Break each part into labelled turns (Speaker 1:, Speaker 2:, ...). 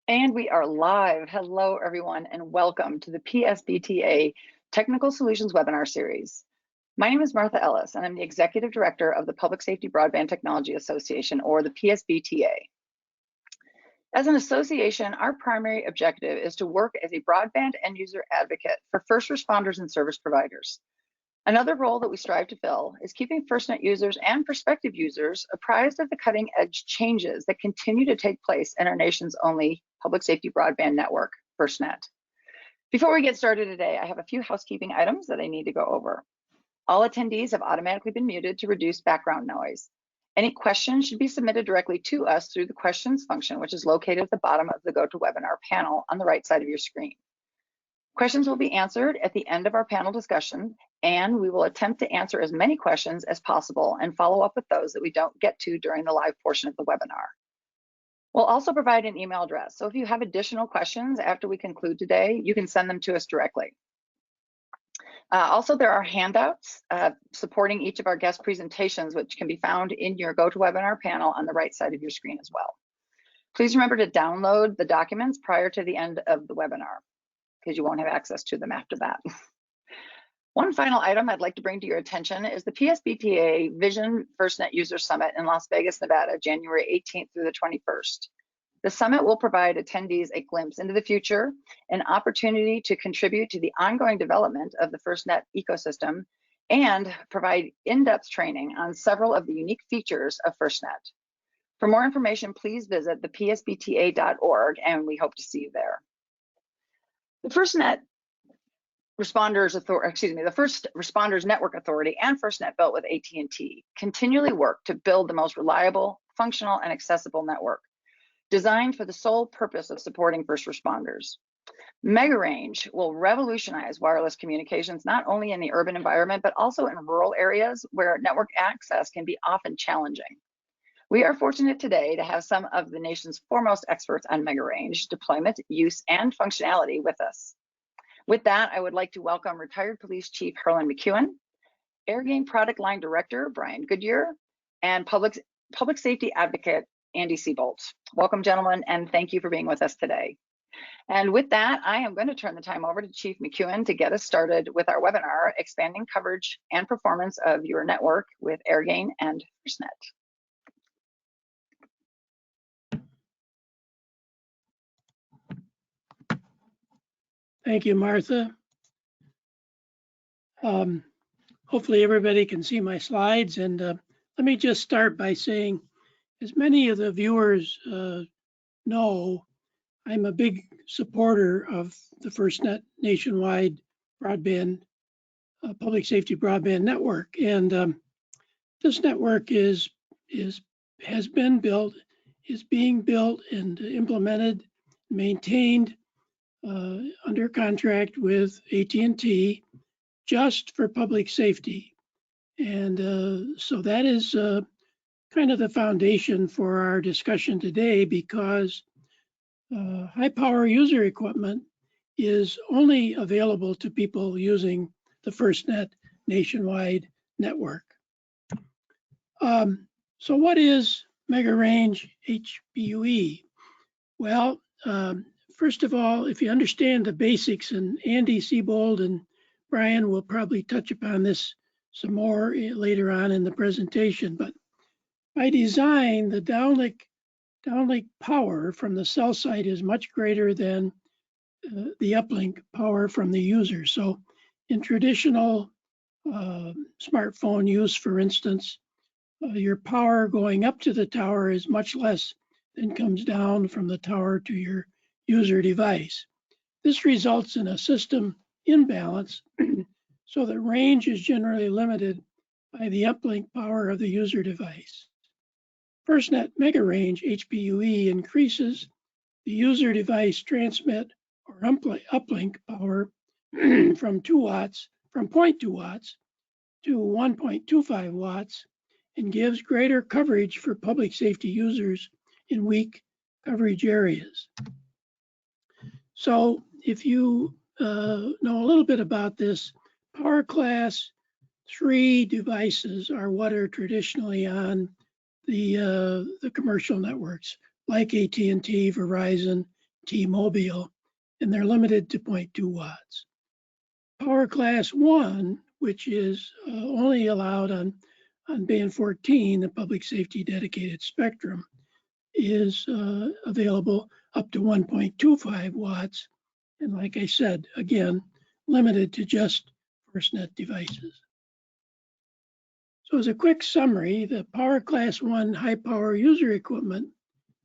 Speaker 1: And we are live. Hello, everyone, and welcome to the PSBTA Technical Solutions webinar series. My name is Martha Ellis, and I'm the Executive Director of the Public Safety Broadband Technology Association, or the PSBTA. As an association, our primary objective is to work as a broadband end user advocate for first responders and service providers. Another role that we strive to fill is keeping FirstNet users and prospective users apprised of the cutting edge changes that continue to take place in our nation's only public safety broadband network, FirstNet. Before we get started today, I have a few housekeeping items that I need to go over. All attendees have automatically been muted to reduce background noise. Any questions should be submitted directly to us through the questions function, which is located at the bottom of the GoToWebinar panel on the right side of your screen. Questions will be answered at the end of our panel discussion, and we will attempt to answer as many questions as possible and follow up with those that we don't get to during the live portion of the webinar. We'll also provide an email address, so if you have additional questions after we conclude today, you can send them to us directly. Also, there are handouts supporting each of our guest presentations, which can be found in your GoToWebinar panel on the right side of your screen as well. Please remember to download the documents prior to the end of the webinar, because you won't have access to them after that. One final item I'd like to bring to your attention is the PSBTA Vision FirstNet User Summit in Las Vegas, Nevada, January 18th through the 21st. The summit will provide attendees a glimpse into the future, an opportunity to contribute to the ongoing development of the FirstNet ecosystem, and provide in-depth training on several of the unique features of FirstNet. For more information, please visit the psbta.org, and we hope to see you there. The FirstNet Responders Authority, the First Responders Network Authority and FirstNet built with AT&T continually work to build the most reliable, functional, and accessible network, designed for the sole purpose of supporting first responders. MegaRange will revolutionize wireless communications not only in the urban environment, but also in rural areas where network access can be often challenging. We are fortunate today to have some of the nation's foremost experts on MegaRange deployment, use, and functionality with us. With that, I would like to welcome retired Police Chief Harlin McEwen, Airgain Product Line Director Brian Goodyear, and Public Safety Advocate Andy Seybold. Welcome, gentlemen, and thank you for being with us today. And with that, I am going to turn the time over to Chief McEwen to get us started with our webinar, Expanding Coverage and Performance of Your Network with Airgain and FirstNet.
Speaker 2: Thank you, Martha. Hopefully everybody can see my slides, and let me just start by saying, as many of the viewers know, I'm a big supporter of the FirstNet nationwide broadband, public safety broadband network, and this network has been built, is being built and implemented, maintained under contract with AT&T just for public safety. And so that is kind of the foundation for our discussion today, because high power user equipment is only available to people using the FirstNet nationwide network. So what is MegaRange HPUE? Well, first of all, if you understand the basics, and Andy Seybold and Brian will probably touch upon this some more later on in the presentation, but by design, the downlink power from the cell site is much greater than the uplink power from the user. So in traditional smartphone use, for instance, your power going up to the tower is much less than comes down from the tower to your user device. This results in a system imbalance, so the range is generally limited by the uplink power of the user device. FirstNet MegaRange HPUE increases the user device transmit or uplink power from 2 watts, from 0.2 watts to 1.25 watts, and gives greater coverage for public safety users in weak coverage areas. So if you know a little bit about this, power class 3 devices are what are traditionally on the commercial networks, like AT&T, Verizon, T-Mobile, and they're limited to 0.2 watts. Power class 1, which is only allowed on band 14, the public safety dedicated spectrum, is available up to 1.25 watts. And like I said, again, limited to just FirstNet devices. So as a quick summary, the Power Class 1 high power user equipment,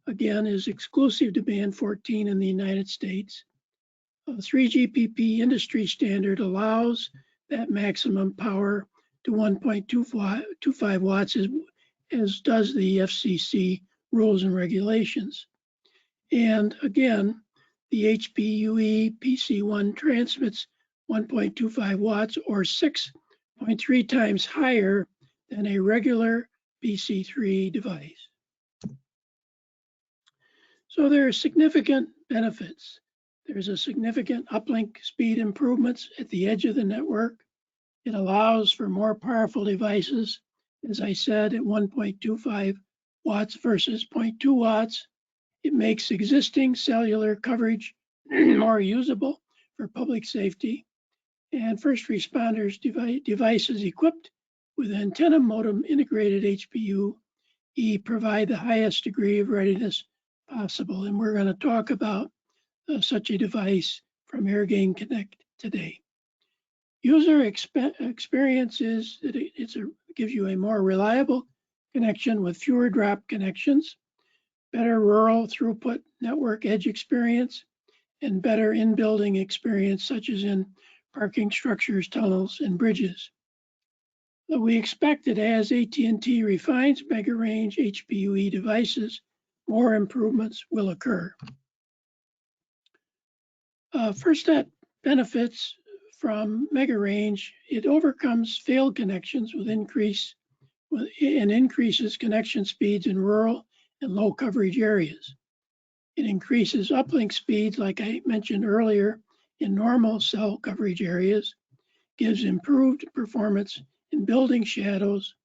Speaker 2: again, is exclusive to band 14 in the United States. 3GPP industry standard allows that maximum power to 1.25 watts as does the FCC rules and regulations. And again, the HPUE PC1 transmits 1.25 watts or 6.3 times higher than a regular PC3 device. So there are significant benefits. There's a significant uplink speed improvements at the edge of the network. It allows for more powerful devices, as I said, at 1.25 watts versus 0.2 watts. It makes existing cellular coverage more usable for public safety. And first responders devices equipped with antenna modem integrated HPUE provide the highest degree of readiness possible. And we're going to talk about such a device from Airgain Connect today. User experience is that it gives you a more reliable connection with fewer drop connections, better rural throughput network edge experience, and better in-building experience, such as in parking structures, tunnels, and bridges. But we expect that as AT&T refines mega range HPUE devices, more improvements will occur. FirstNet benefits from mega range. It overcomes failed connections with increases connection speeds in rural and low coverage areas. It increases uplink speeds, like I mentioned earlier, in normal cell coverage areas, gives improved performance in building shadows.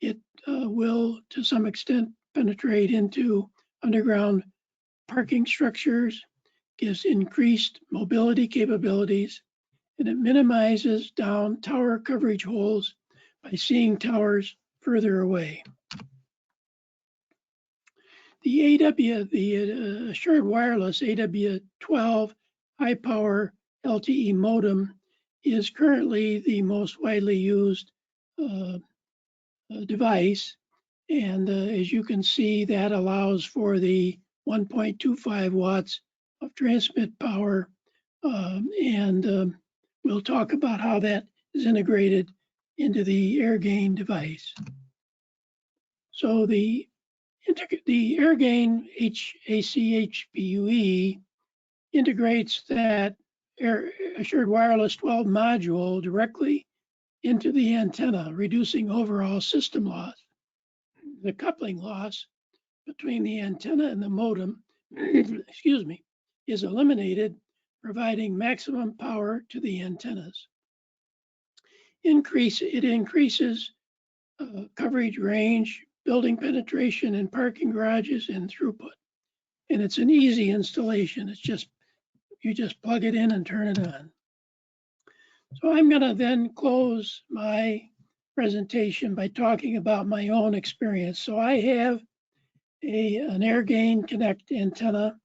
Speaker 2: It will, to some extent, penetrate into underground parking structures, gives increased mobility capabilities, and it minimizes down tower coverage holes by seeing towers further away. The Assured Wireless AW12 high power LTE modem is currently the most widely used device. And as you can see, that allows for the 1.25 watts of transmit power. We'll talk about how that is integrated into the Airgain device. So the Airgain HAC-HPUE integrates that Assured Wireless 12 module directly into the antenna, reducing overall system loss. The coupling loss between the antenna and the modem, excuse me, is eliminated, providing maximum power to the antennas. It increases coverage range, building penetration in parking garages, and throughput. And it's an easy installation. It's just, you just plug it in and turn it on. So I'm going to then close my presentation by talking about my own experience. So I have an Airgain Connect antenna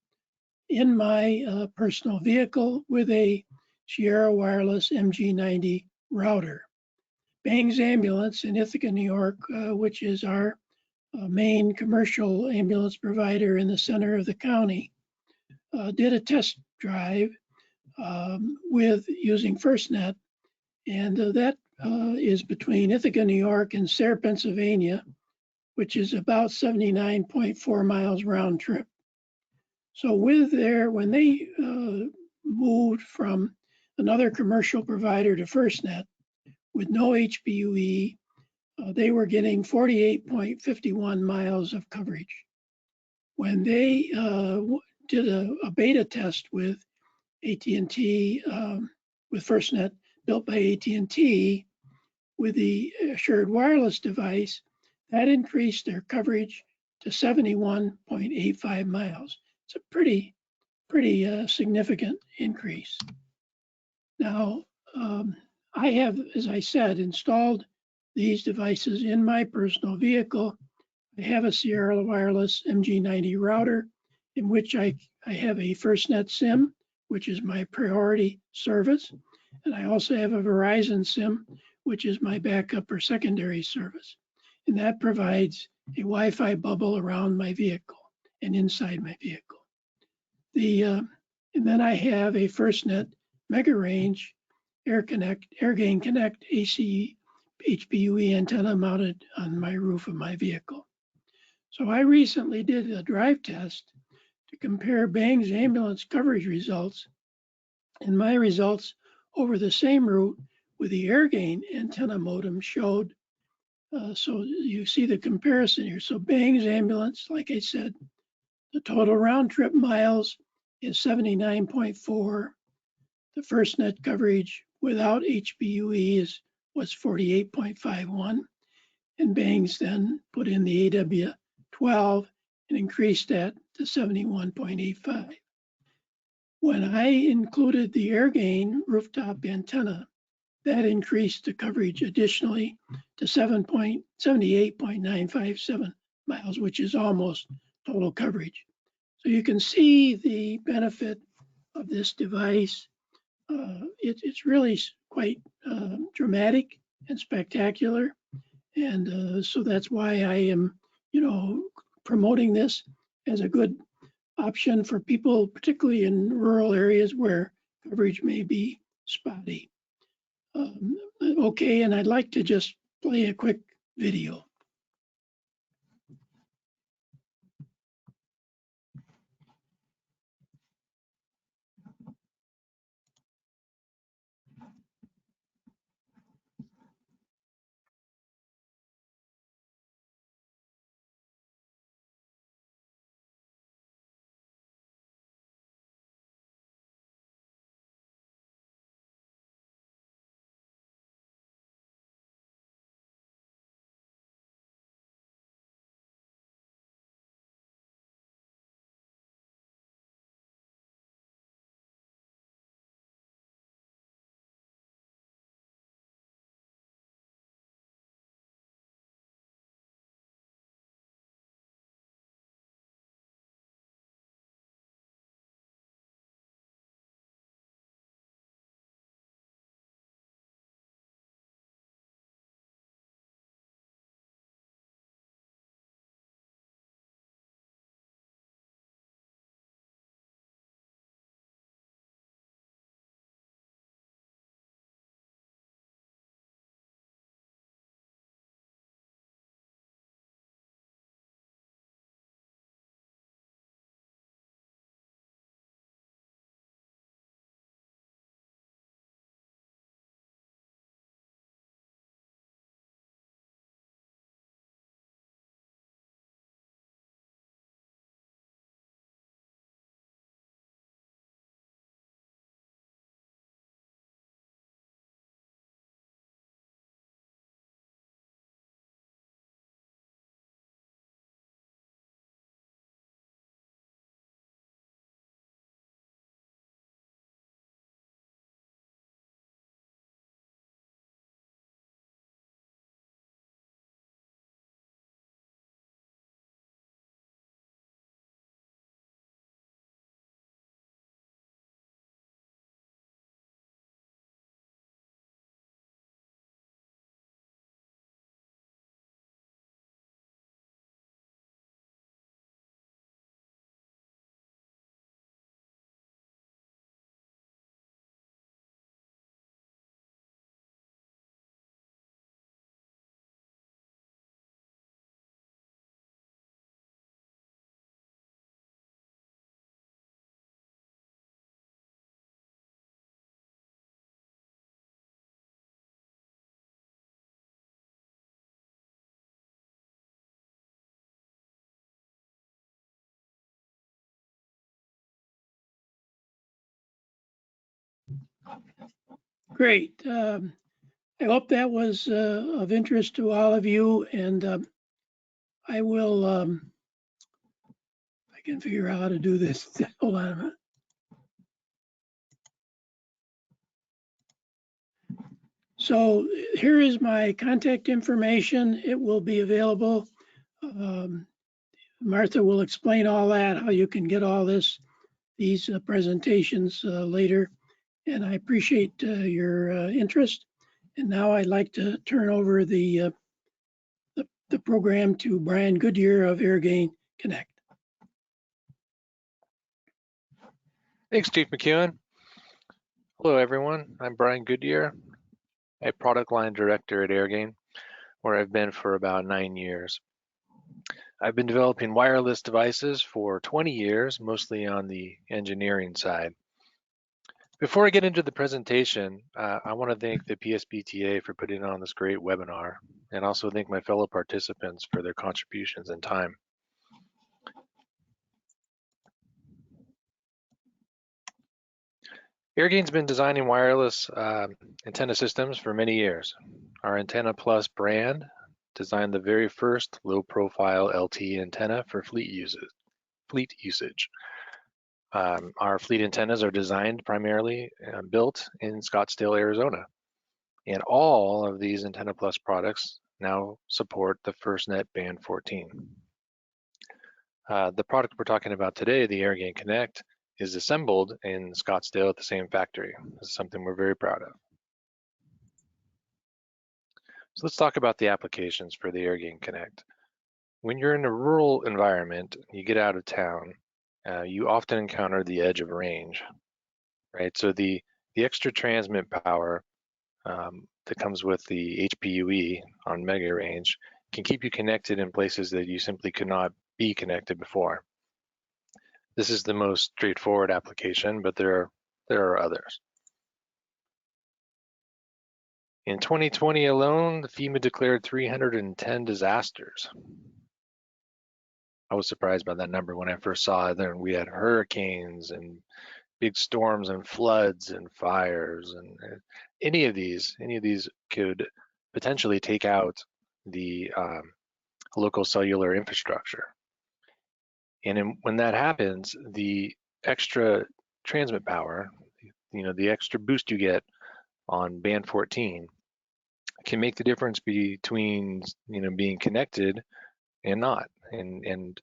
Speaker 2: in my personal vehicle with a Sierra Wireless MG90 router. Bang's Ambulance in Ithaca, New York, which is our main commercial ambulance provider in the center of the county, did a test drive with using FirstNet, and that is between Ithaca, New York and Sayre, Pennsylvania, which is about 79.4 miles round trip. So when they moved from another commercial provider to FirstNet with no HPUE, they were getting 48.51 miles of coverage. When they did a beta test with AT&T, with FirstNet, built by AT&T, with the Assured Wireless device, that increased their coverage to 71.85 miles. It's a pretty pretty significant increase. Now, I have, as I said, installed these devices in my personal vehicle. I have a Sierra Wireless MG90 router in which I have a FirstNet SIM, which is my priority service. And I also have a Verizon SIM, which is my backup or secondary service. And that provides a Wi-Fi bubble around my vehicle and inside my vehicle. And then I have a FirstNet Mega Range Airgain Connect AC HPUE antenna mounted on my roof of my vehicle. So I recently did a drive test to compare Bang's ambulance coverage results and my results over the same route with the Airgain antenna modem showed. So you see the comparison here. So Bang's ambulance, like I said, the total round trip miles is 79.4. The FirstNet coverage without HPUE was 48.51. And Bang's then put in the AW12 and increased that to 71.85. When I included the Airgain rooftop antenna, that increased the coverage additionally to 78.957 miles, which is almost total coverage. So you can see the benefit of this device. It's really quite dramatic and spectacular. And so that's why I am, promoting this as a good option for people, particularly in rural areas where coverage may be spotty. Okay, and I'd like to just play a quick video. Great. I hope that was of interest to all of you, and I will, I can figure out how to do this. Hold on a minute. So here is my contact information. It will be available. Martha will explain all that, how you can get all these presentations later. And I appreciate your interest. And now I'd like to turn over the program to Brian Goodyear of Airgain Connect.
Speaker 3: Thanks, Chief McEwen. Hello, everyone. I'm Brian Goodyear, a product line director at Airgain, where I've been for about 9 years. I've been developing wireless devices for 20 years, mostly on the engineering side. Before I get into the presentation, I want to thank the PSBTA for putting on this great webinar, and also thank my fellow participants for their contributions and time. Airgain's been designing wireless antenna systems for many years. Our Antenna Plus brand designed the very first low-profile LTE antenna for fleet usage. Our fleet antennas are designed primarily built in Scottsdale, Arizona. And all of these Antenna Plus products now support the FirstNet Band 14. The product we're talking about today, the Airgain Connect, is assembled in Scottsdale at the same factory. This is something we're very proud of. So let's talk about the applications for the Airgain Connect. When you're in a rural environment, you get out of town, you often encounter the edge of range, right? So the extra transmit power that comes with the HPUE on mega range can keep you connected in places that you simply could not be connected before. This is the most straightforward application, but there are others. In 2020 alone, the FEMA declared 310 disasters. I was surprised by that number when I first saw it. Then we had hurricanes and big storms and floods and fires, and any of these could potentially take out the local cellular infrastructure. And when that happens, the extra transmit power, the extra boost you get on band 14 can make the difference between, being connected and not. And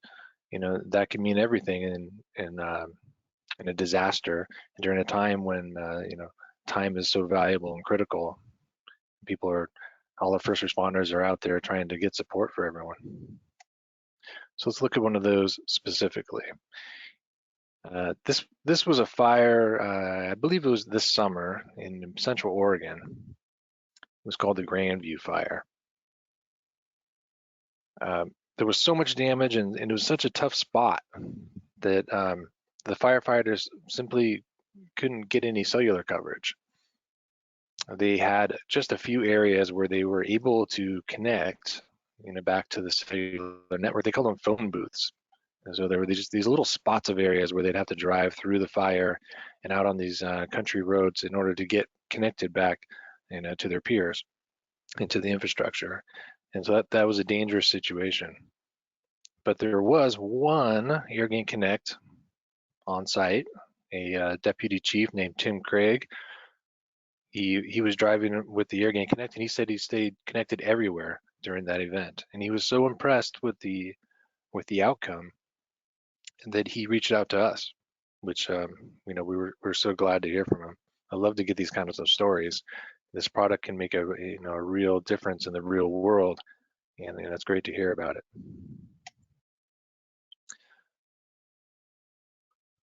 Speaker 3: that can mean everything in a disaster, and during a time when, time is so valuable and critical. All the first responders are out there trying to get support for everyone. So let's look at one of those specifically. This was a fire, I believe it was this summer in Central Oregon. It was called the Grandview Fire. There was so much damage, and it was such a tough spot that the firefighters simply couldn't get any cellular coverage. They had just a few areas where they were able to connect, back to the cellular network. They called them phone booths. And so there were these little spots of areas where they'd have to drive through the fire and out on these country roads in order to get connected back, to their peers and to the infrastructure. And so that was a dangerous situation. But there was one Airgain Connect on site, a deputy chief named Tim Craig. He was driving with the Airgain Connect, and he said he stayed connected everywhere during that event. And he was so impressed with the outcome that he reached out to us, which we're so glad to hear from him. I love to get these kinds of stories. This product can make a real difference in the real world, and that's great to hear about it.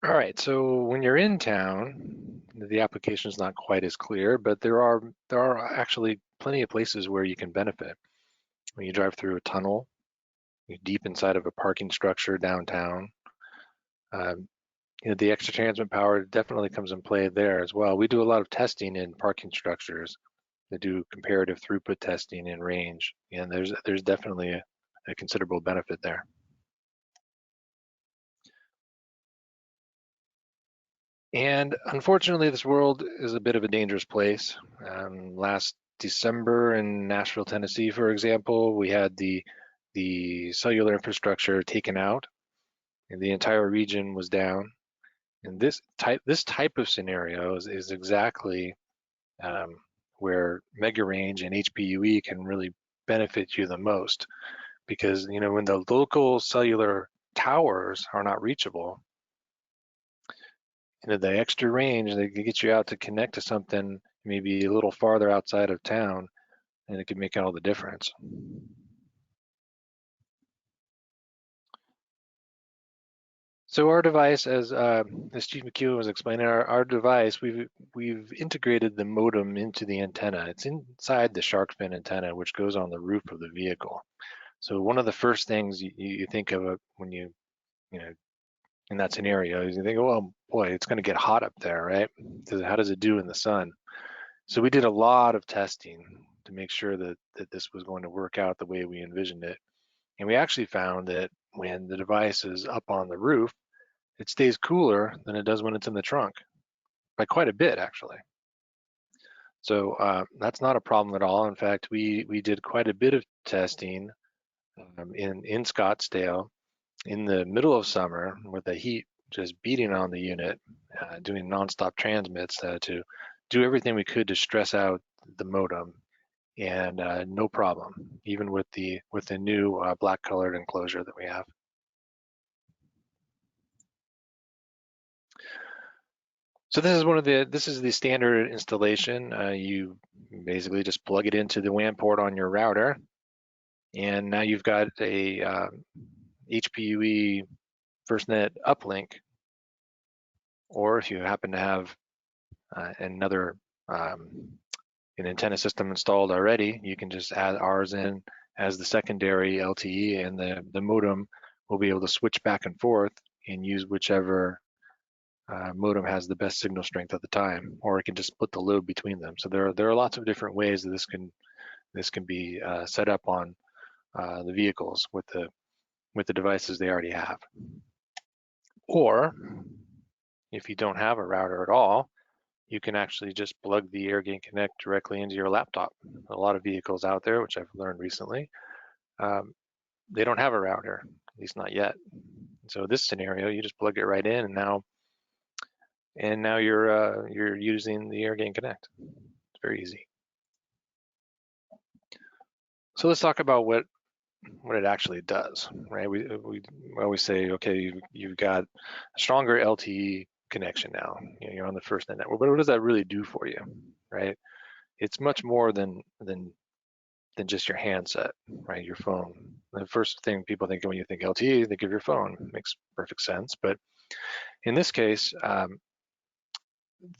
Speaker 3: All right, so when you're in town, the application is not quite as clear, but there are actually plenty of places where you can benefit. When you drive through a tunnel, you're deep inside of a parking structure downtown, the extra transmit power definitely comes in play there as well. We do a lot of testing in parking structures. They do comparative throughput testing in range, and there's definitely a considerable benefit there. And unfortunately, this world is a bit of a dangerous place. Last December in Nashville, Tennessee, for example, we had the cellular infrastructure taken out, and the entire region was down. And this type of scenario is exactly where mega range and HPUE can really benefit you the most, because when the local cellular towers are not reachable, the extra range they can get you out to connect to something maybe a little farther outside of town, and it can make all the difference. So our device, as Chief McEwen was explaining, our device, we've integrated the modem into the antenna. It's inside the shark fin antenna, which goes on the roof of the vehicle. So one of the first things you think of when you in that scenario is you think, oh boy, it's going to get hot up there, right? How does it do in the sun? So we did a lot of testing to make sure that this was going to work out the way we envisioned it. And we actually found that when the device is up on the roof, it stays cooler than it does when it's in the trunk, by quite a bit actually. So that's not a problem at all. In fact, we did quite a bit of testing in Scottsdale in the middle of summer with the heat just beating on the unit, doing nonstop transmits to do everything we could to stress out the modem, and no problem, even with the new black colored enclosure that we have. So this is the standard installation. You basically just plug it into the WAN port on your router, and now you've got a HPUE FirstNet uplink, or if you happen to have another an antenna system installed already, you can just add ours in as the secondary LTE, and the modem will be able to switch back and forth and use whichever modem has the best signal strength at the time, or it can just split the load between them. So there are lots of different ways that this can be set up on the vehicles with the devices they already have. Or if you don't have a router at all, you can actually just plug the Airgain Connect directly into your laptop. A lot of vehicles out there, which I've learned recently, they don't have a router, at least not yet. So this scenario, you just plug it right in, and now you're using the Airgain Connect. It's very easy. So let's talk about what it actually does, right? We always say, okay, you've got a stronger LTE connection now. You're on the FirstNet network, but what does that really do for you, right? It's much more than just your handset, right? Your phone. The first thing people think when you think LTE, think of your phone. It makes perfect sense, but in this case,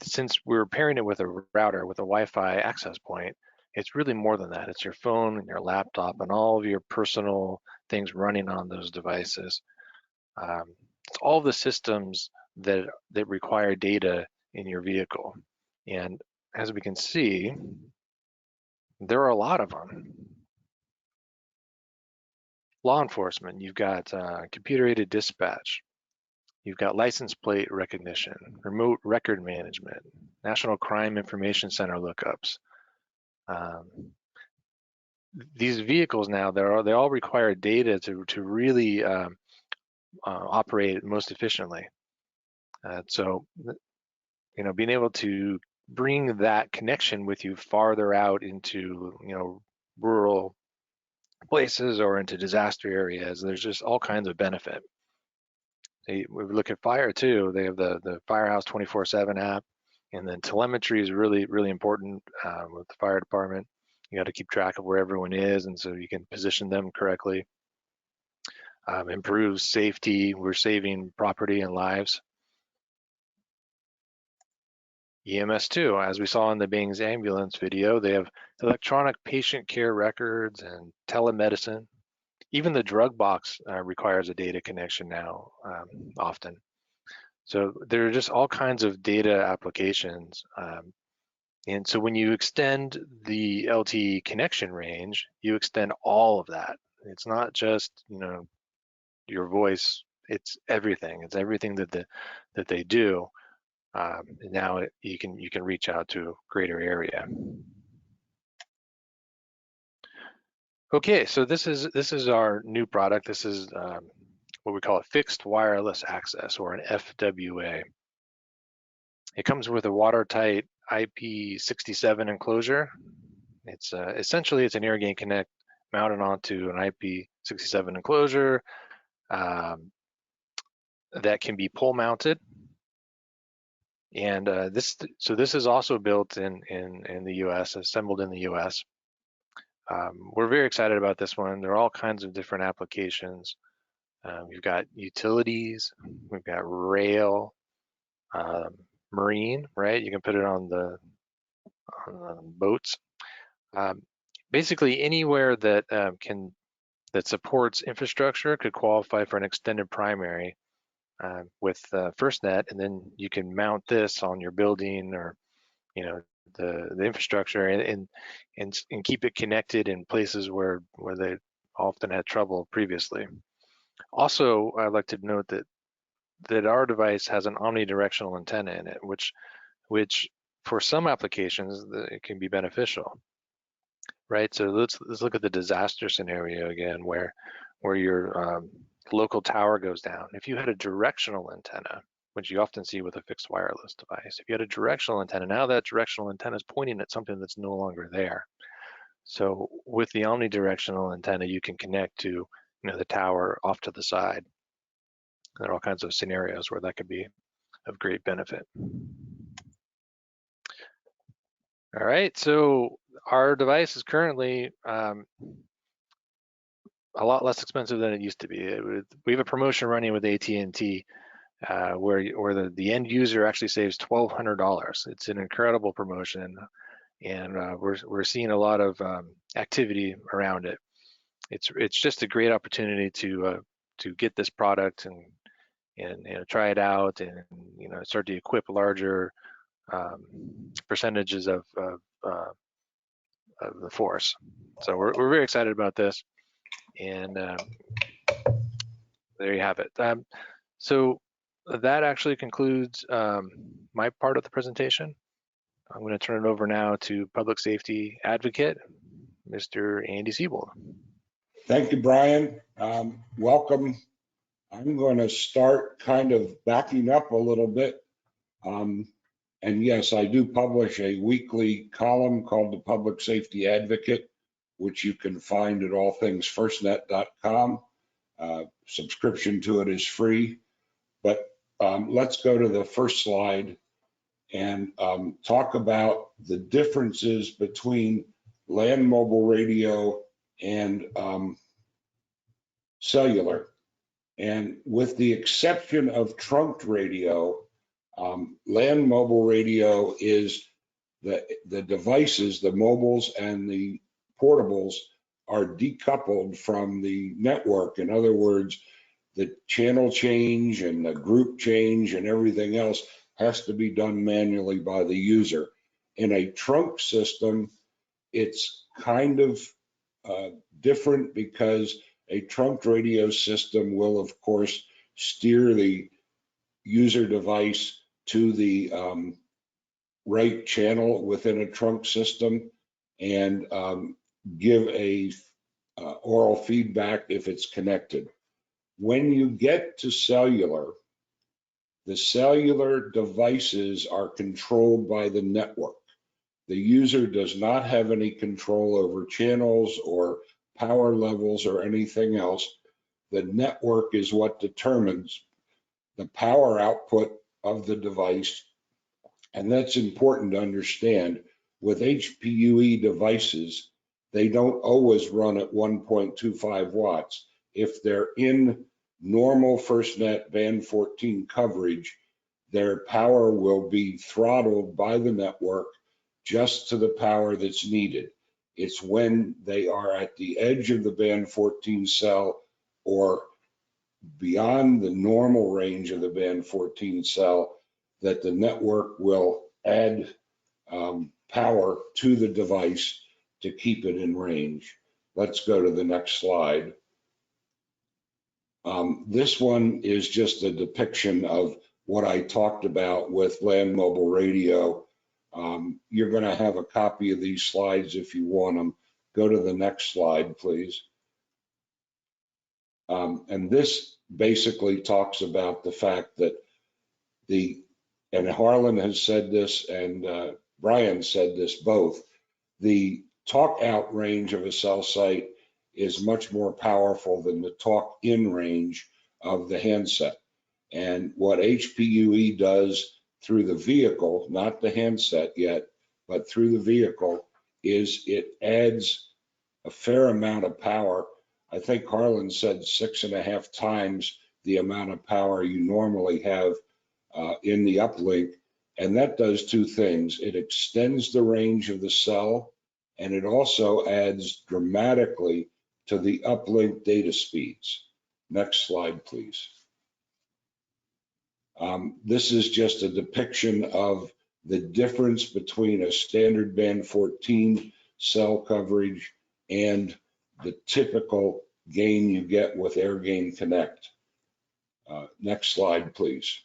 Speaker 3: since we're pairing it with a router, with a Wi-Fi access point, it's really more than that. It's your phone and your laptop and all of your personal things running on those devices. It's all the systems that require data in your vehicle. And as we can see, there are a lot of them. Law enforcement, you've got computer-aided dispatch, you've got license plate recognition, remote record management, National Crime Information Center lookups. These vehicles now, they all require data to really operate most efficiently. So, being able to bring that connection with you farther out into, rural places or into disaster areas, there's just all kinds of benefit. We look at fire too. They have the Firehouse 24/7 app, and then telemetry is really, really important with the fire department. You got to keep track of where everyone is, and so you can position them correctly. Improves safety. We're saving property and lives. EMS too, as we saw in the Bing's ambulance video, they have electronic patient care records and telemedicine. Even the drug box requires a data connection now, often. So there are just all kinds of data applications. And so when you extend the LTE connection range, you extend all of that. It's not just, your voice, it's everything. It's everything that they do. Now you can reach out to a greater area. Okay, so this is our new product. This is what we call a fixed wireless access, or an FWA. It comes with a watertight IP67 enclosure. It's essentially it's an Airgain Connect mounted onto an IP67 enclosure that can be pole mounted. And this is also built in the U.S., assembled in the U.S. We're very excited about this one. There are all kinds of different applications. We've got utilities, we've got rail, marine, right? You can put it on the boats. Basically, anywhere that that supports infrastructure could qualify for an extended primary with FirstNet, and then you can mount this on your building or the infrastructure and keep it connected in places where they often had trouble previously. Also, I'd like to note that our device has an omnidirectional antenna in it, which for some applications it can be beneficial, right? So let's look at the disaster scenario again, where your local tower goes down. If you had a directional antenna, which you often see with a fixed wireless device, if you had a directional antenna, now that directional antenna is pointing at something that's no longer there. So with the omnidirectional antenna, you can connect to the tower off to the side. There are all kinds of scenarios where that could be of great benefit. All right, so our device is currently a lot less expensive than it used to be. We have a promotion running with AT&T where the end user actually saves $1,200. It's an incredible promotion, and we're seeing a lot of activity around it. It's just a great opportunity to get this product and try it out and start to equip larger percentages of the force. So we're very excited about this, and there you have it. So that actually concludes my part of the presentation. I'm going to turn it over now to Public Safety Advocate, Mr. Andy Seybold.
Speaker 4: Thank you, Brian. Welcome. I'm going to start kind of backing up a little bit. And yes, I do publish a weekly column called the Public Safety Advocate, which you can find at allthingsfirstnet.com. Subscription to it is free. But let's go to the first slide and talk about the differences between land mobile radio and cellular. And with the exception of trunked radio, land mobile radio is the devices, the mobiles and the portables are decoupled from the network. In other words, the channel change and the group change and everything else has to be done manually by the user. In a trunk system, it's kind of different because a trunked radio system will, of course, steer the user device to the right channel within a trunk system and give a oral feedback if it's connected. When you get to cellular, the cellular devices are controlled by the network. The user does not have any control over channels or power levels or anything else. The network is what determines the power output of the device. And that's important to understand. With HPUE devices, they don't always run at 1.25 watts. If they're in normal FirstNet band 14 coverage, their power will be throttled by the network just to the power that's needed. It's when they are at the edge of the band 14 cell or beyond the normal range of the band 14 cell that the network will add power to the device to keep it in range. Let's go to the next slide. This one is just a depiction of what I talked about with land mobile radio. You're going to have a copy of these slides if you want them. Go to the next slide, please. And this basically talks about the fact that and Harlin has said this, and Brian said this both. The talk out range of a cell site is much more powerful than the talk in range of the handset. And what HPUE does through the vehicle, not the handset yet, but through the vehicle, is it adds a fair amount of power. I think Harlin said 6.5 times the amount of power you normally have in the uplink. And that does two things. It extends the range of the cell, and it also adds dramatically to the uplink data speeds. Next slide, please. This is just a depiction of the difference between a standard band 14 cell coverage and the typical gain you get with Airgain Connect. Next slide, please.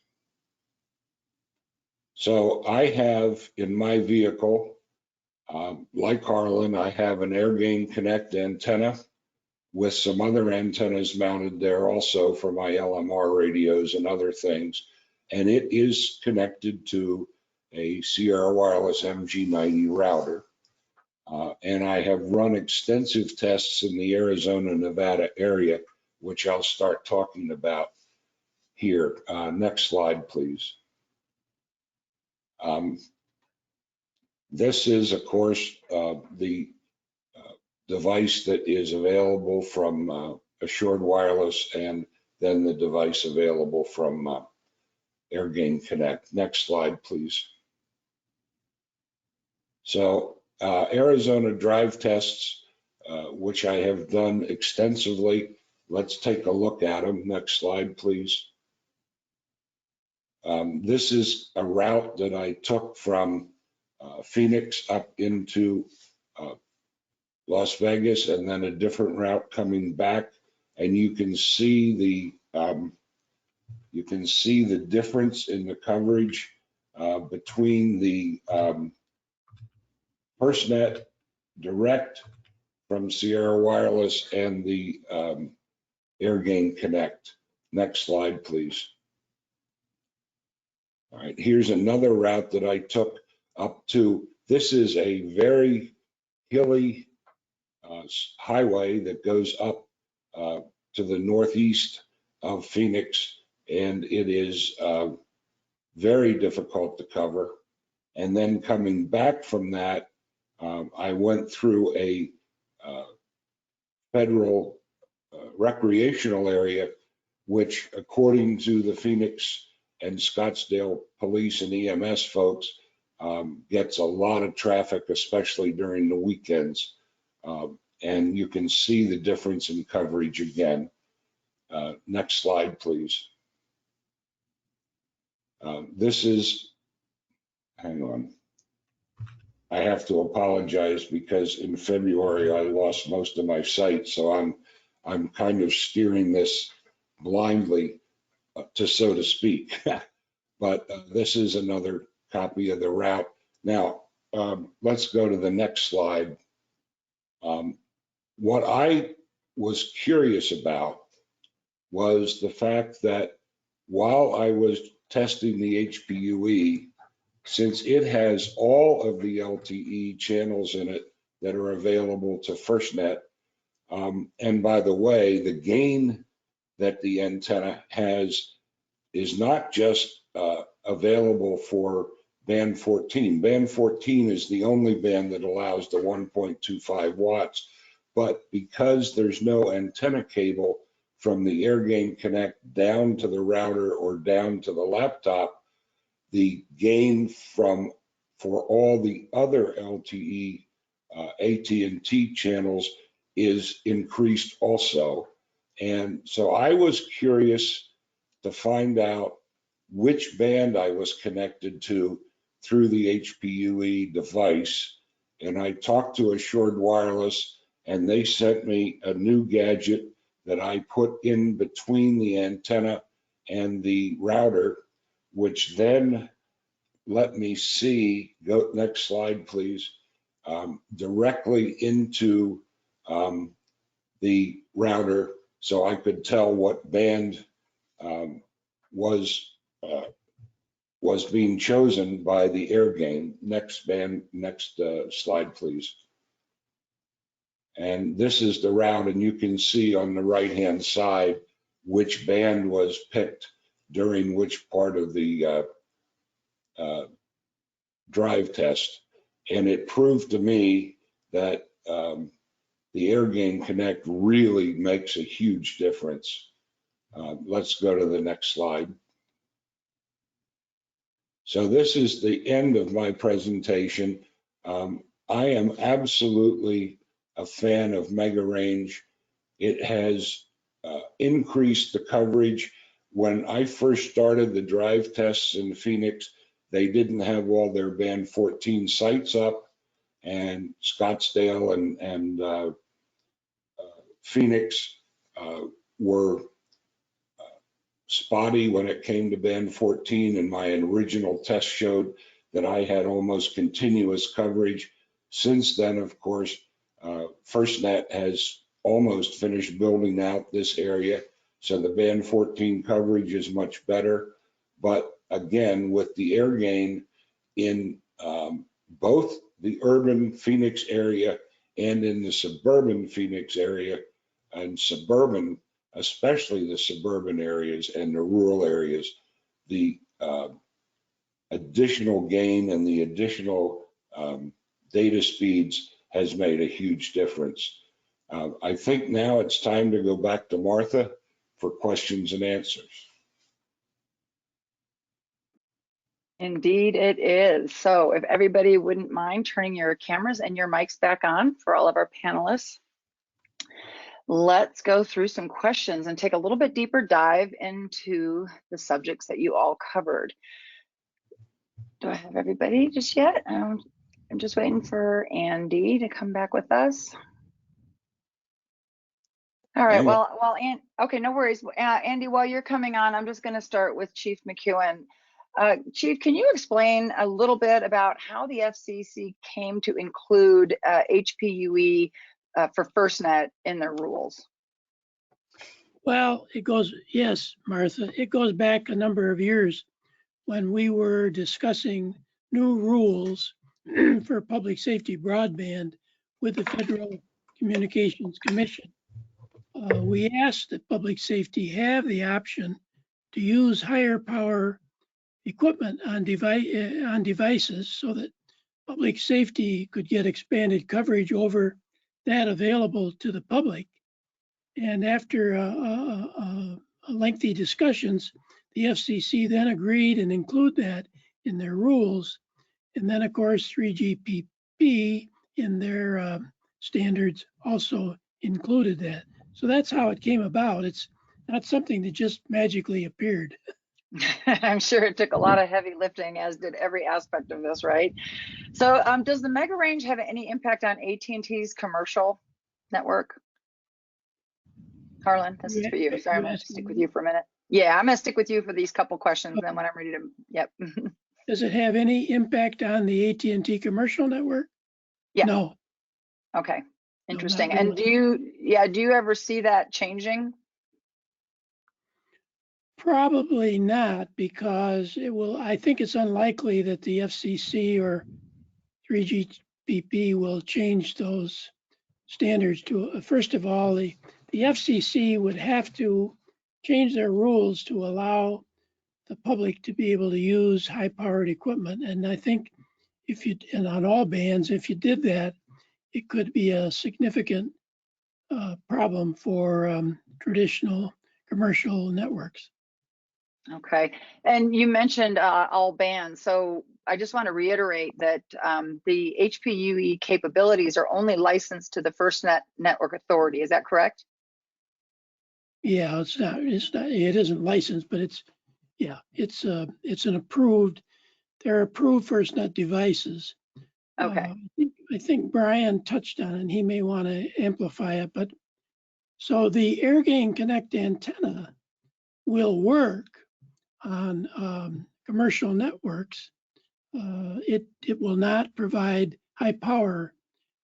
Speaker 4: So I have in my vehicle, like Harlin, I have an Airgain Connect antenna with some other antennas mounted there also for my LMR radios and other things. And it is connected to a Sierra Wireless MG90 router. And I have run extensive tests in the Arizona, Nevada area, which I'll start talking about here. Next slide, please. This is, of course, the device that is available from Assured Wireless, and then the device available from Airgain Connect. Next slide, please. So Arizona drive tests, which I have done extensively. Let's take a look at them. Next slide, please. This is a route that I took from Phoenix up into Las Vegas, and then a different route coming back. And you can see the difference in the coverage between the FirstNet direct from Sierra Wireless and the Airgain Connect. Next slide, please. All right, here's another route that I took up to. This is a very hilly highway that goes up to the northeast of Phoenix, and it is very difficult to cover. And then coming back from that, I went through a federal recreational area, which, according to the Phoenix and Scottsdale police and EMS folks, gets a lot of traffic, especially during the weekends. And you can see the difference in coverage again. Next slide, please. This is, hang on. I have to apologize because in February I lost most of my sight, so I'm kind of steering this blindly, so to speak. But this is another copy of the route. Now, let's go to the next slide. What I was curious about was the fact that while I was testing the HPUE, since it has all of the LTE channels in it that are available to FirstNet, and by the way, the gain that the antenna has is not just available for band 14. Band 14 is the only band that allows the 1.25 watts, but because there's no antenna cable from the Airgain Connect down to the router or down to the laptop, the gain for all the other LTE AT&T channels is increased also. And so I was curious to find out which band I was connected to through the HPUE device. And I talked to Assured Wireless, and they sent me a new gadget that I put in between the antenna and the router, which then let me see, go next slide, please, directly into the router, so I could tell what band was was being chosen by the Airgain. Next slide, please. And this is the route, and you can see on the right-hand side which band was picked during which part of the drive test. And it proved to me that the Airgain Connect really makes a huge difference. Let's go to the next slide. So this is the end of my presentation. I am absolutely a fan of Mega Range. It has increased the coverage. When I first started the drive tests in Phoenix, they didn't have all their band 14 sites up, and Scottsdale and Phoenix were spotty when it came to band 14, and my original test showed that I had almost continuous coverage. Since then, of course, FirstNet has almost finished building out this area, so the band 14 coverage is much better. But again, with the Airgain in both the urban Phoenix area and in the suburban Phoenix area, and suburban, especially the suburban areas and the rural areas, the additional gain and the additional data speeds has made a huge difference. I think now it's time to go back to Martha for questions and answers.
Speaker 1: Indeed it is. So if everybody wouldn't mind turning your cameras and your mics back on for all of our panelists. Let's go through some questions and take a little bit deeper dive into the subjects that you all covered. Do I have everybody just yet? I'm just waiting for Andy to come back with us. All right, okay, no worries. Andy, while you're coming on, I'm just gonna start with Chief McEwen. Chief, can you explain a little bit about how the FCC came to include HPUE for FirstNet in their rules?
Speaker 2: Well, yes, Martha, it goes back a number of years when we were discussing new rules for public safety broadband with the Federal Communications Commission. We asked that public safety have the option to use higher power equipment on devices so that public safety could get expanded coverage over that available to the public. And after lengthy discussions, the FCC then agreed and include that in their rules. And then, of course, 3GPP in their standards also included that. So that's how it came about. It's not something that just magically appeared.
Speaker 1: I'm sure it took a lot of heavy lifting, as did every aspect of this, right? So does the Mega Range have any impact on AT&T's commercial network? Harlan, this is for you. Sorry, I'm going to stick with you for a minute. Yeah, I'm going to stick with you for these couple questions, and then when I'm ready to, yep.
Speaker 2: Does it have any impact on the AT&T commercial network?
Speaker 1: Yeah.
Speaker 2: No.
Speaker 1: Okay, interesting.
Speaker 2: No,
Speaker 1: and do you ever see that changing?
Speaker 2: Probably not, because I think it's unlikely that the FCC or 3GPP will change those standards to, first of all, the FCC would have to change their rules to allow the public to be able to use high-powered equipment. And I think and on all bands, if you did that, it could be a significant problem for traditional commercial networks.
Speaker 1: Okay, and you mentioned all bands. So I just want to reiterate that the HPUE capabilities are only licensed to the FirstNet Network Authority. Is that correct?
Speaker 2: Yeah, it isn't licensed, but it's an approved, they're approved FirstNet devices.
Speaker 1: Okay.
Speaker 2: I think Brian touched on it, and he may want to amplify it, but so the Airgain Connect antenna will work on commercial networks. It will not provide high power,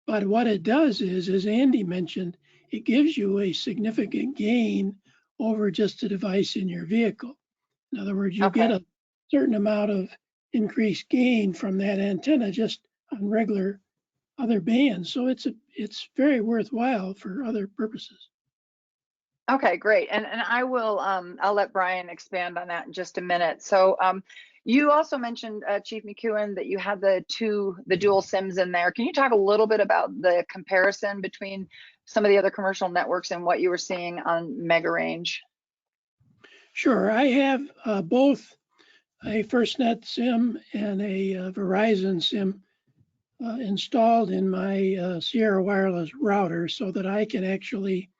Speaker 2: but what it does is, as Andy mentioned, it gives you a significant gain over just a device in your vehicle. In other words, you get certain amount of increased gain from that antenna just on regular other bands. So it's very worthwhile for other purposes.
Speaker 1: Okay, great. And I will I'll let Brian expand on that in just a minute. So you also mentioned Chief McEwen that you had the dual SIMs in there. Can you talk a little bit about the comparison between some of the other commercial networks and what you were seeing on Mega Range?
Speaker 2: Sure, I have both a FirstNet SIM and a Verizon SIM installed in my Sierra Wireless router so that I can actually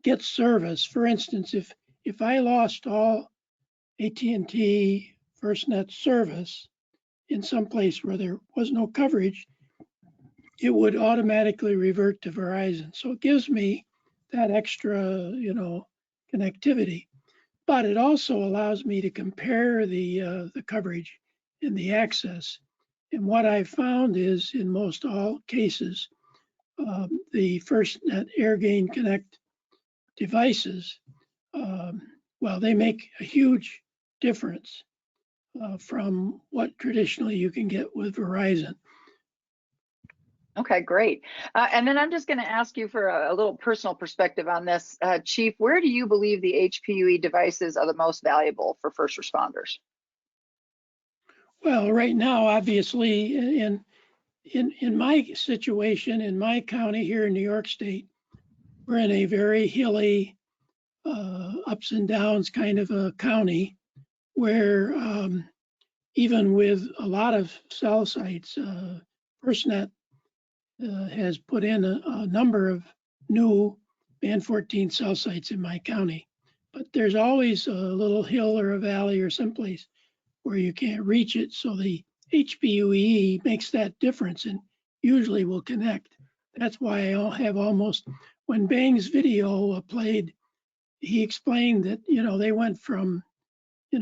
Speaker 2: get service. For instance, if I lost all AT&T FirstNet service in some place where there was no coverage, it would automatically revert to Verizon. So it gives me that extra, connectivity. But it also allows me to compare the coverage and the access. And what I've found is, in most all cases, the FirstNet Airgain Connect devices, well, they make a huge difference from what traditionally you can get with Verizon.
Speaker 1: Okay, great. And then I'm just going to ask you for a little personal perspective on this. Chief, where do you believe the HPUE devices are the most valuable for first responders?
Speaker 2: Well, right now, obviously, in my situation, in my county here in New York State, we're in a very hilly, ups and downs kind of a county where even with a lot of cell sites, FirstNet has put in a number of new band 14 cell sites in my county. But there's always a little hill or a valley or someplace where you can't reach it. So the HPUE makes that difference and usually will connect. That's why I have almost, when Bang's video played, he explained that, they went from,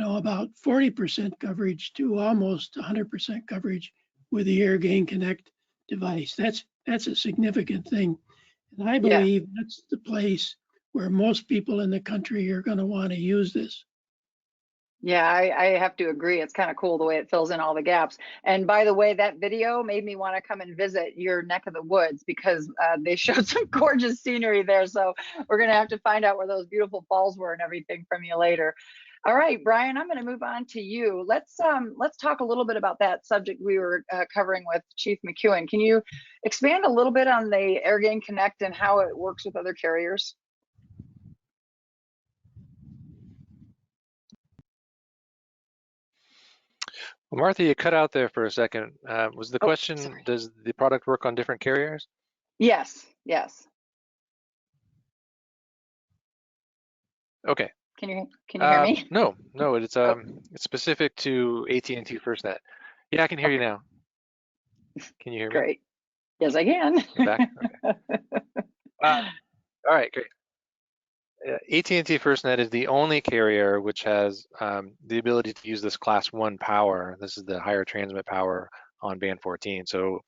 Speaker 2: about 40% coverage to almost 100% coverage with the Airgain Connect device. That's a significant thing. And I believe that's the place where most people in the country are going to want to use this.
Speaker 1: Yeah, I have to agree. It's kind of cool the way it fills in all the gaps. And by the way, that video made me want to come and visit your neck of the woods because they showed some gorgeous scenery there. So we're going to have to find out where those beautiful falls were and everything from you later. All right, Brian, I'm going to move on to you. Let's talk a little bit about that subject we were covering with Chief McEwen. Can you expand a little bit on the Airgain Connect and how it works with other carriers?
Speaker 3: Well, Martha, you cut out there for a second. Was the question,
Speaker 1: sorry.
Speaker 3: Does the product work on different carriers?
Speaker 1: Yes.
Speaker 3: Okay.
Speaker 1: Can you hear me?
Speaker 3: No, it's specific to AT&T FirstNet. Yeah, I can hear you now. Can you hear me?
Speaker 1: Great. Yes, I can.
Speaker 3: You're back? Okay. All right, great. AT&T FirstNet is the only carrier which has the ability to use this Class 1 power. This is the higher transmit power on band 14. So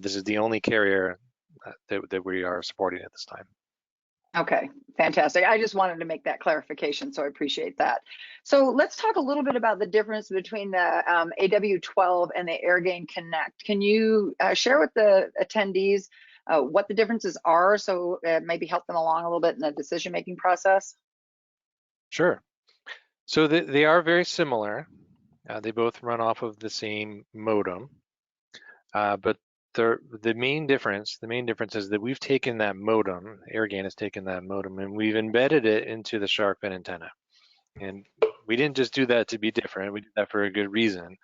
Speaker 3: this is the only carrier that we are supporting at this time.
Speaker 1: Okay, fantastic. I just wanted to make that clarification, so I appreciate that. So let's talk a little bit about the difference between the AW12 and the Airgain Connect. Can you share with the attendees what the differences are, so maybe help them along a little bit in the decision-making process?
Speaker 3: Sure. So they are very similar. They both run off of the same modem, but the main difference is that we've taken that modem, Airgain has taken that modem, and we've embedded it into the shark fin antenna. And we didn't just do that to be different, we did that for a good reason.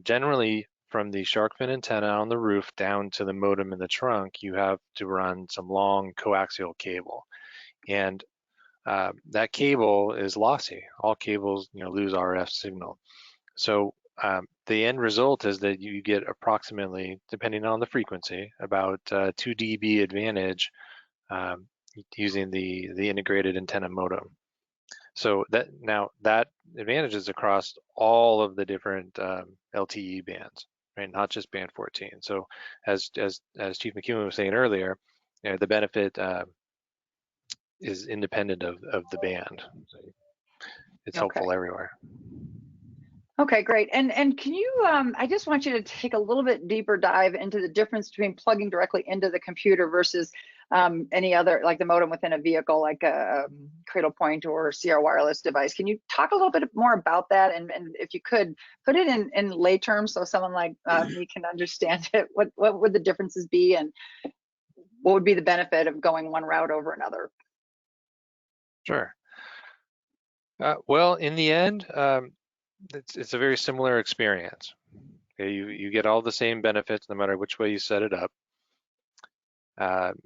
Speaker 3: Generally, from the shark fin antenna on the roof down to the modem in the trunk, you have to run some long coaxial cable. And that cable is lossy. All cables, lose RF signal. So the end result is that you get approximately, depending on the frequency, about 2 dB advantage using the integrated antenna modem. So that advantage is across all of the different LTE bands, right? Not just band 14. So as Chief McEwen was saying earlier, the benefit is independent of the band. So it's helpful everywhere.
Speaker 1: Okay, great. And can you, I just want you to take a little bit deeper dive into the difference between plugging directly into the computer versus any other, like the modem within a vehicle, like a Cradlepoint or CR wireless device. Can you talk a little bit more about that? And if you could, put it in lay terms so someone like me can understand it. What would the differences be, and what would be the benefit of going one route over another?
Speaker 3: Sure. Well, in the end, it's a very similar experience. Okay, you get all the same benefits no matter which way you set it up.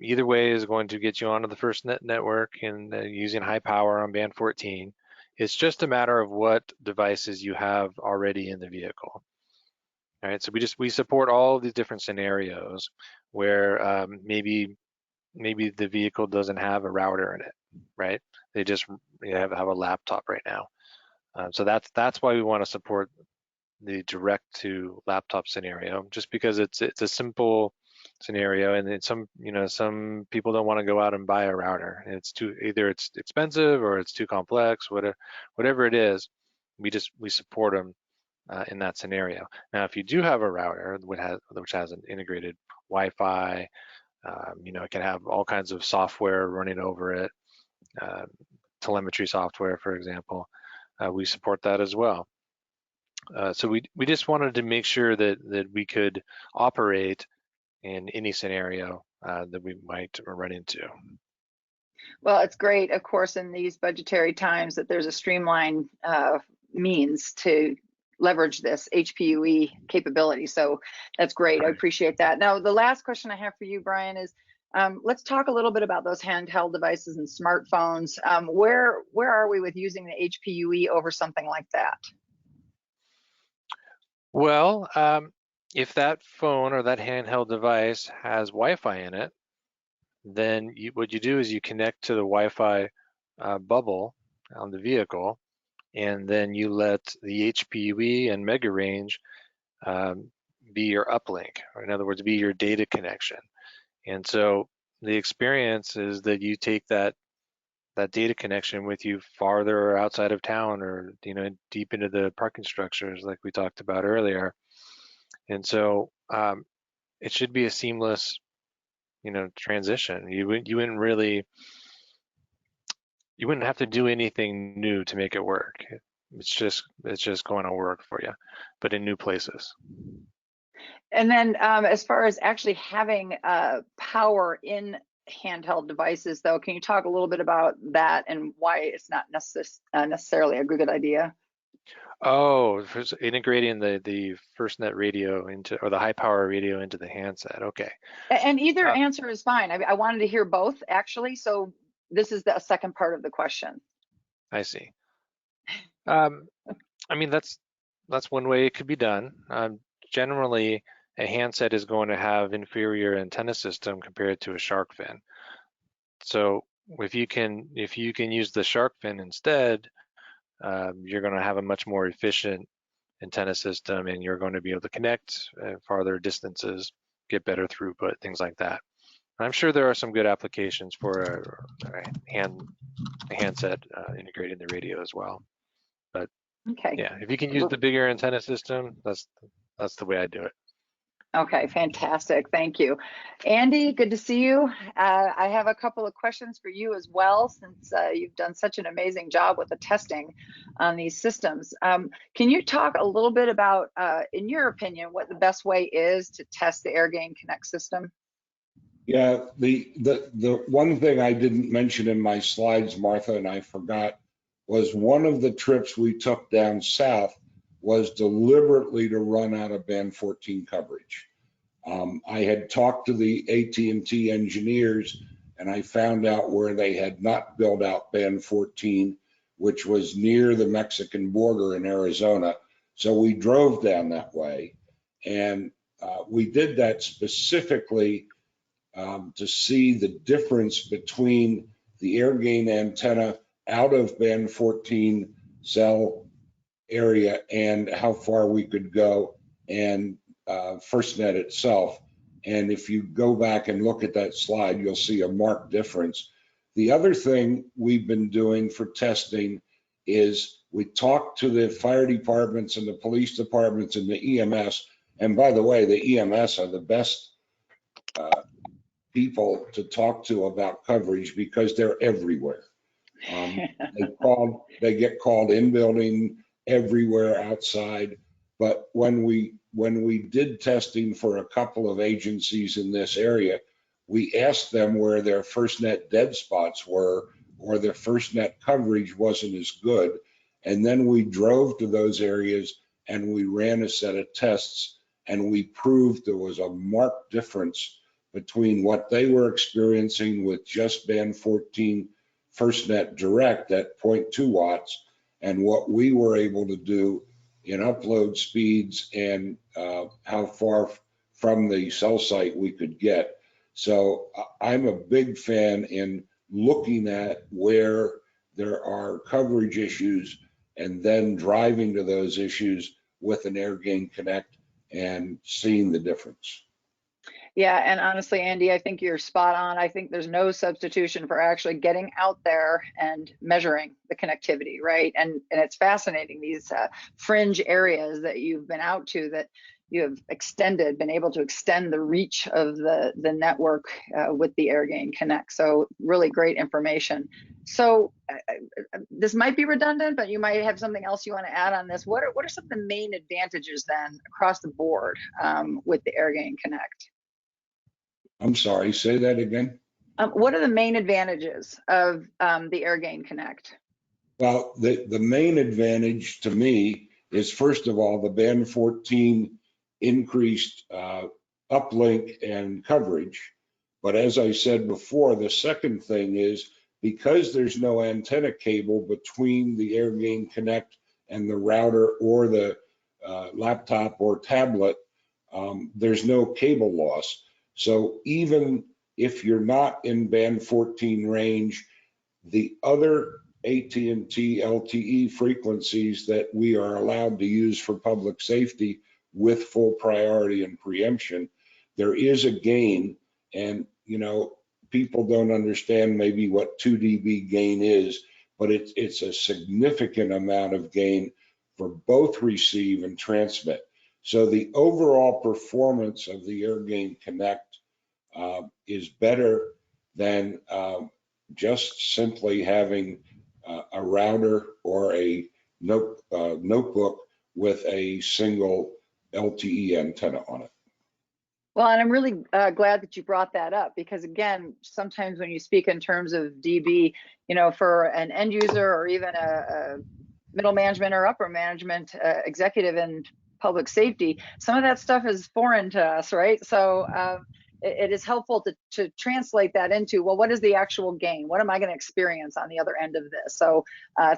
Speaker 3: Either way is going to get you onto the FirstNet network and using high power on band 14. It's just a matter of what devices you have already in the vehicle. All right, so we support all of these different scenarios where maybe the vehicle doesn't have a router in it, right? They just have a laptop right now. So that's why we want to support the direct to laptop scenario, just because it's a simple scenario, and it's some people don't want to go out and buy a router. Either it's expensive or it's too complex, whatever it is, we support them in that scenario. Now, if you do have a router which has an integrated Wi-Fi, it can have all kinds of software running over it, telemetry software, for example. We support that as well. So we just wanted to make sure that we could operate in any scenario that we might run into.
Speaker 1: Well, it's great, of course, in these budgetary times that there's a streamlined means to leverage this HPUE capability. So that's great. I appreciate that. Now, the last question I have for you, Brian, is let's talk a little bit about those handheld devices and smartphones. Where are we with using the HPUE over something like that?
Speaker 3: Well, if that phone or that handheld device has Wi-Fi in it, then what you do is you connect to the Wi-Fi bubble on the vehicle, and then you let the HPUE and mega range be your uplink, or in other words, be your data connection. And so the experience is that you take that data connection with you farther outside of town, or deep into the parking structures like we talked about earlier. And so it should be a seamless transition. You wouldn't have to do anything new to make it work. It's just going to work for you, but in new places.
Speaker 1: And then as far as actually having power in handheld devices, though, can you talk a little bit about that and why it's not necessarily a good idea?
Speaker 3: Oh, integrating the FirstNet radio or the high power radio into the handset. Okay.
Speaker 1: And either answer is fine. I wanted to hear both, actually. So this is the second part of the question.
Speaker 3: I see. I mean, that's one way it could be done. Generally, a handset is going to have inferior antenna system compared to a shark fin. So if you can use the shark fin instead, you're going to have a much more efficient antenna system, and you're going to be able to connect farther distances, get better throughput, things like that. I'm sure there are some good applications for a handset integrating the radio as well. But
Speaker 1: okay,
Speaker 3: yeah, if you can use the bigger antenna system, that's the way I do it.
Speaker 1: Okay, fantastic. Thank you. Andy, good to see you. I have a couple of questions for you as well, since you've done such an amazing job with the testing on these systems. Can you talk a little bit about, in your opinion, what the best way is to test the Airgain Connect system?
Speaker 4: Yeah, the one thing I didn't mention in my slides, Martha, and I forgot, was one of the trips we took down south was deliberately to run out of band 14 coverage. I had talked to the AT&T engineers, and I found out where they had not built out band 14, which was near the Mexican border in Arizona. So we drove down that way, and we did that specifically to see the difference between the Airgain antenna out of band 14 cell area and how far we could go, and FirstNet itself. And if you go back and look at that slide, you'll see a marked difference. The other thing we've been doing for testing is we talk to the fire departments and the police departments and the EMS. And by the way, the EMS are the best people to talk to about coverage because they're everywhere. They get called in building, everywhere outside. But when we did testing for a couple of agencies in this area, we asked them where their FirstNet dead spots were or their FirstNet coverage wasn't as good. And then we drove to those areas and we ran a set of tests and we proved there was a marked difference between what they were experiencing with just band 14 FirstNet direct at 0.2 watts and what we were able to do in upload speeds and how far from the cell site we could get. So I'm a big fan in looking at where there are coverage issues and then driving to those issues with an Airgain Connect and seeing the difference.
Speaker 1: Yeah, and honestly, Andy, I think you're spot on. I think there's no substitution for actually getting out there and measuring the connectivity, right? And it's fascinating, these fringe areas that you've been out to that you have been able to extend the reach of the network with the Airgain Connect. So really great information. So this might be redundant, but you might have something else you want to add on this. What are some of the main advantages then across the board with the Airgain Connect?
Speaker 4: I'm sorry, say that again.
Speaker 1: What are the main advantages of the Airgain Connect?
Speaker 4: Well, the main advantage to me is, first of all, the band 14 increased uplink and coverage. But as I said before, the second thing is because there's no antenna cable between the Airgain Connect and the router or the laptop or tablet, there's no cable loss. So even if you're not in band 14 range, the other AT&T LTE frequencies that we are allowed to use for public safety with full priority and preemption, there is a gain. And, you know, people don't understand maybe what 2 dB gain is, but it's a significant amount of gain for both receive and transmit. So the overall performance of the Airgain Connect is better than just simply having a router or a notebook with a single LTE antenna on it.
Speaker 1: Well, and I'm really glad that you brought that up because, again, sometimes when you speak in terms of dB, you know, for an end user or even a middle management or upper management executive in public safety, some of that stuff is foreign to us, right? So it is helpful to translate that into, well, what is the actual gain? What am I going to experience on the other end of this? So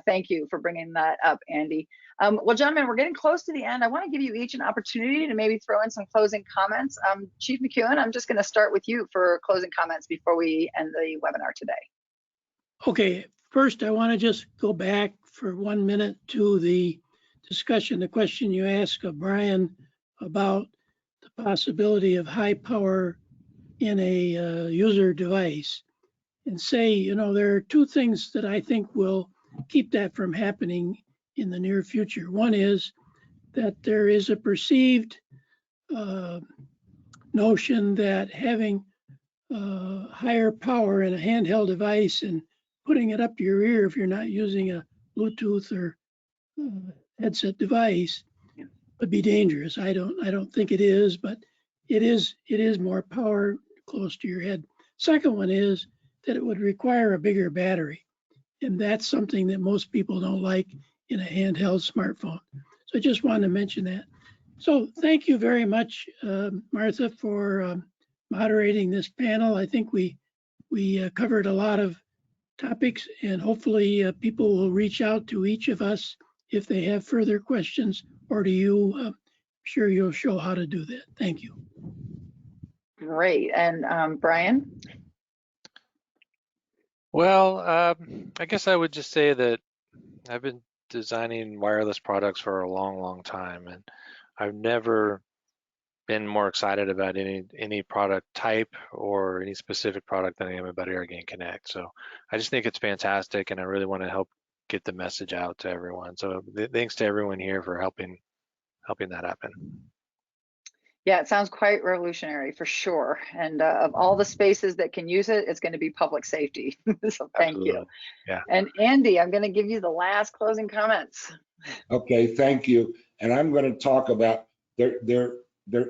Speaker 1: thank you for bringing that up, Andy. Well, gentlemen, we're getting close to the end. I want to give you each an opportunity to maybe throw in some closing comments. Chief McEwen, I'm just going to start with you for closing comments before we end the webinar today.
Speaker 2: Okay, first I want to just go back for 1 minute to the discussion, the question you asked of Brian about the possibility of high power in a user device, and say, you know, there are two things that I think will keep that from happening in the near future. One is that there is a perceived notion that having higher power in a handheld device and putting it up to your ear if you're not using a Bluetooth or headset device would be dangerous. I don't think it is, but it is more power close to your head. Second one is that it would require a bigger battery, and that's something that most people don't like in a handheld smartphone. So I just wanted to mention that. So thank you very much, Martha, for moderating this panel. I think we covered a lot of topics, and hopefully people will reach out to each of us if they have further questions, or to you. I'm sure you'll show how to do that. Thank you.
Speaker 1: Great. And Brian?
Speaker 3: Well, I guess I would just say that I've been designing wireless products for a long, long time, and I've never been more excited about any product type or any specific product than I am about Airgain Connect. So I just think it's fantastic, and I really want to help get the message out to everyone. So thanks to everyone here for helping that happen.
Speaker 1: Yeah, it sounds quite revolutionary for sure. And of all the spaces that can use it, it's going to be public safety. So thank
Speaker 3: Absolutely.
Speaker 1: you.
Speaker 3: Yeah.
Speaker 1: And Andy, I'm going to give you the last closing comments.
Speaker 4: Okay, thank you. And I'm going to talk about there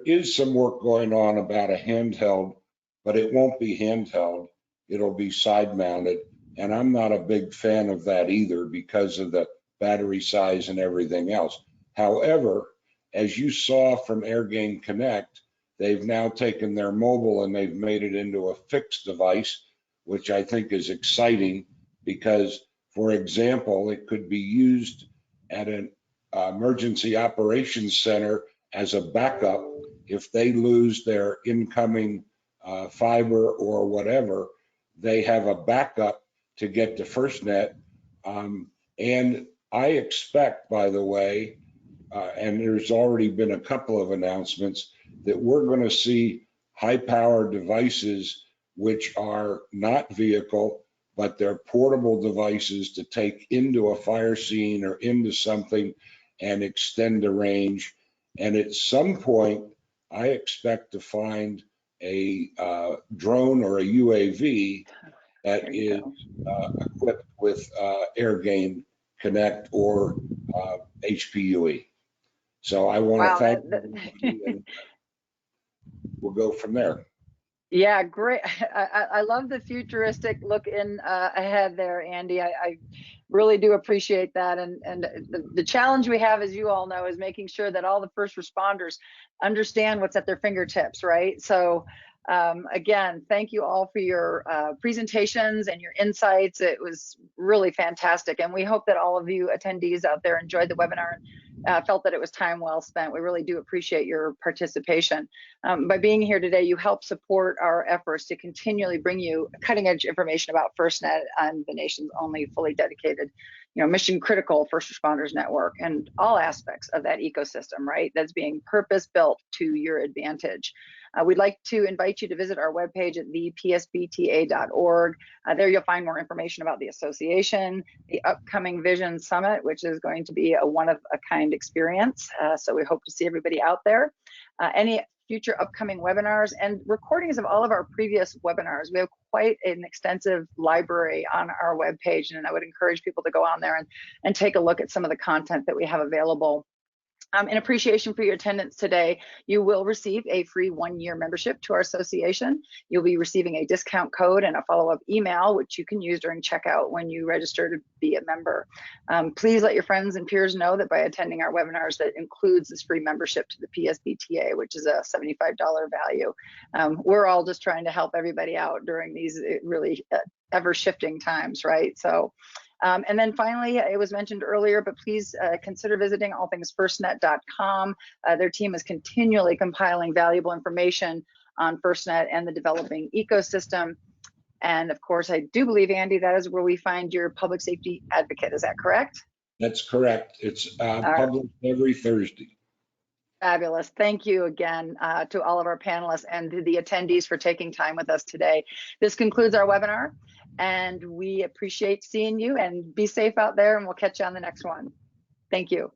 Speaker 4: is some work going on about a handheld, but it won't be handheld. It'll be side mounted. And I'm not a big fan of that either because of the battery size and everything else. However, as you saw from Airgain Connect, they've now taken their mobile and they've made it into a fixed device, which I think is exciting because, for example, it could be used at an emergency operations center as a backup if they lose their incoming fiber or whatever. They have a backup to get to FirstNet. And I expect, by the way, and there's already been a couple of announcements that we're going to see high-powered devices which are not vehicle, but they're portable devices to take into a fire scene or into something and extend the range. And at some point, I expect to find a drone or a UAV that is equipped with Airgain Connect or HPUE. So I want to thank you, and we'll go from there.
Speaker 1: Yeah, great. I love the futuristic look in ahead there, Andy. I really do appreciate that. And the challenge we have, as you all know, is making sure that all the first responders understand what's at their fingertips, right? So again, thank you all for your presentations and your insights. It was really fantastic. And we hope that all of you attendees out there enjoyed the webinar and felt that it was time well spent. We really do appreciate your participation. By being here today, you help support our efforts to continually bring you cutting edge information about FirstNet and the nation's only fully dedicated, mission critical first responders network and all aspects of that ecosystem, right? That's being purpose built to your advantage. We'd like to invite you to visit our webpage at thepsbta.org. There you'll find more information about the association, the upcoming Vision Summit, which is going to be a one-of-a-kind experience. So we hope to see everybody out there. Any future upcoming webinars and recordings of all of our previous webinars. We have quite an extensive library on our webpage, and I would encourage people to go on there and take a look at some of the content that we have available. In appreciation for your attendance today, you will receive a free 1-year membership to our association. You'll be receiving a discount code and a follow-up email, which you can use during checkout when you register to be a member. Please let your friends and peers know that by attending our webinars, that includes this free membership to the PSBTA, which is a $75 value. We're all just trying to help everybody out during these really ever-shifting times, right? So. And then finally, it was mentioned earlier, but please consider visiting allthingsfirstnet.com. Their team is continually compiling valuable information on FirstNet and the developing ecosystem. And of course, I do believe, Andy, that is where we find your public safety advocate. Is that correct?
Speaker 4: That's correct. It's published every Thursday.
Speaker 1: Fabulous. Thank you again to all of our panelists and to the attendees for taking time with us today. This concludes our webinar, and we appreciate seeing you, and be safe out there, and we'll catch you on the next one. Thank you.